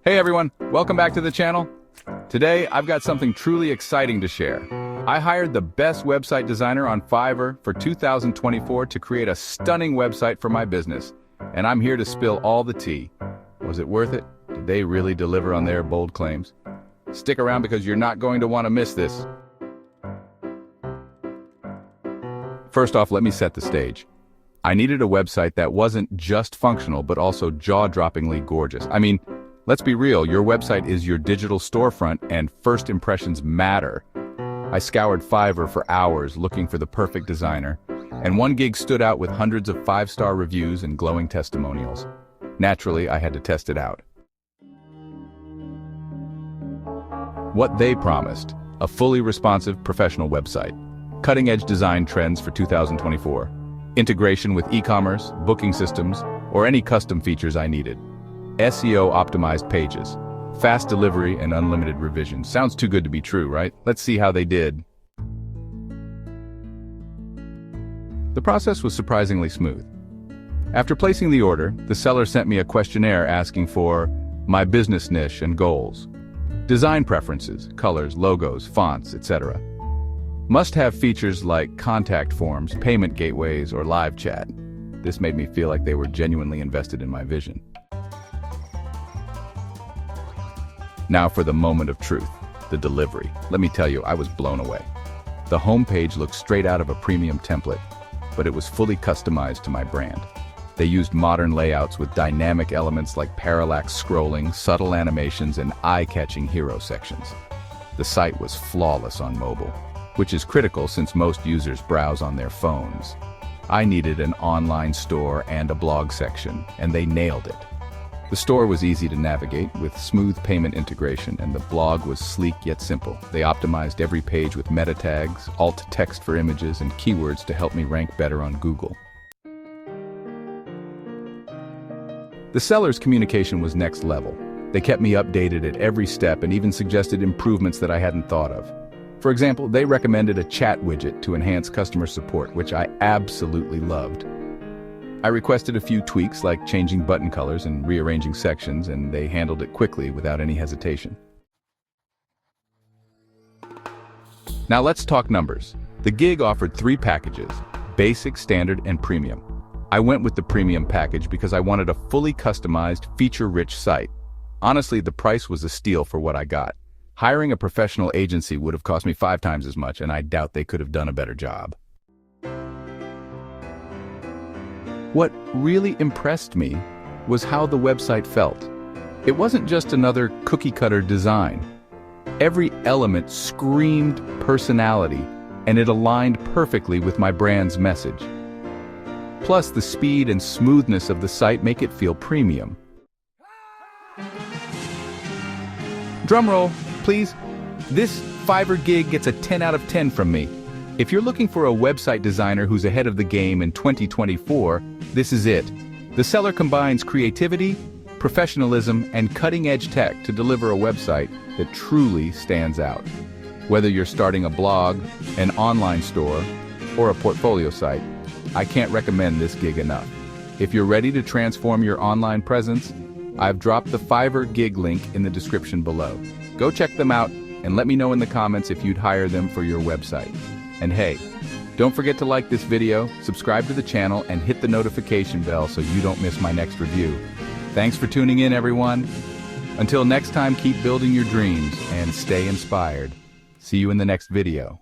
Hey everyone, welcome back to the channel. Today, I've got something truly exciting to share. I hired the best website designer on Fiverr for 2024 to create a stunning website for my business. And I'm here to spill all the tea. Was it worth it? Did they really deliver on their bold claims? Stick around because you're not going to want to miss this. First off, let me set the stage. I needed a website that wasn't just functional, but also jaw-droppingly gorgeous. I mean, let's be real, your website is your digital storefront and first impressions matter. I scoured Fiverr for hours looking for the perfect designer, and one gig stood out with hundreds of 5-star reviews and glowing testimonials. Naturally, I had to test it out. What they promised: a fully responsive, professional website, cutting-edge design trends for 2024, integration with e-commerce, booking systems, or any custom features I needed, SEO-optimized pages, fast delivery, and unlimited revisions. Sounds too good to be true, right? Let's see how they did. The process was surprisingly smooth. After placing the order, the seller sent me a questionnaire asking for my business niche and goals, design preferences, colors, logos, fonts, etc. Must-have features like contact forms, payment gateways, or live chat. This made me feel like they were genuinely invested in my vision. Now for the moment of truth, the delivery. Let me tell you, I was blown away. The homepage looked straight out of a premium template, but it was fully customized to my brand. They used modern layouts with dynamic elements like parallax scrolling, subtle animations, and eye-catching hero sections. The site was flawless on mobile, which is critical since most users browse on their phones. I needed an online store and a blog section, and they nailed it. The store was easy to navigate with smooth payment integration, and the blog was sleek yet simple. They optimized every page with meta tags, alt text for images, and keywords to help me rank better on Google. The seller's communication was next level. They kept me updated at every step and even suggested improvements that I hadn't thought of. For example, they recommended a chat widget to enhance customer support, which I absolutely loved. I requested a few tweaks like changing button colors and rearranging sections, and they handled it quickly without any hesitation. Now let's talk numbers. The gig offered 3 packages: basic, standard, and premium. I went with the premium package because I wanted a fully customized, feature-rich site. Honestly, the price was a steal for what I got. Hiring a professional agency would have cost me 5 times as much, and I doubt they could have done a better job. What really impressed me was how the website felt. It wasn't just another cookie-cutter design. Every element screamed personality, and it aligned perfectly with my brand's message. Plus, the speed and smoothness of the site make it feel premium. Drumroll, please. This Fiverr gig gets a 10 out of 10 from me. If you're looking for a website designer who's ahead of the game in 2024, this is it. The seller combines creativity, professionalism, and cutting-edge tech to deliver a website that truly stands out. Whether you're starting a blog, an online store, or a portfolio site, I can't recommend this gig enough. If you're ready to transform your online presence, I've dropped the Fiverr gig link in the description below. Go check them out and let me know in the comments if you'd hire them for your website. And hey, don't forget to like this video, subscribe to the channel, and hit the notification bell so you don't miss my next review. Thanks for tuning in, everyone. Until next time, keep building your dreams and stay inspired. See you in the next video.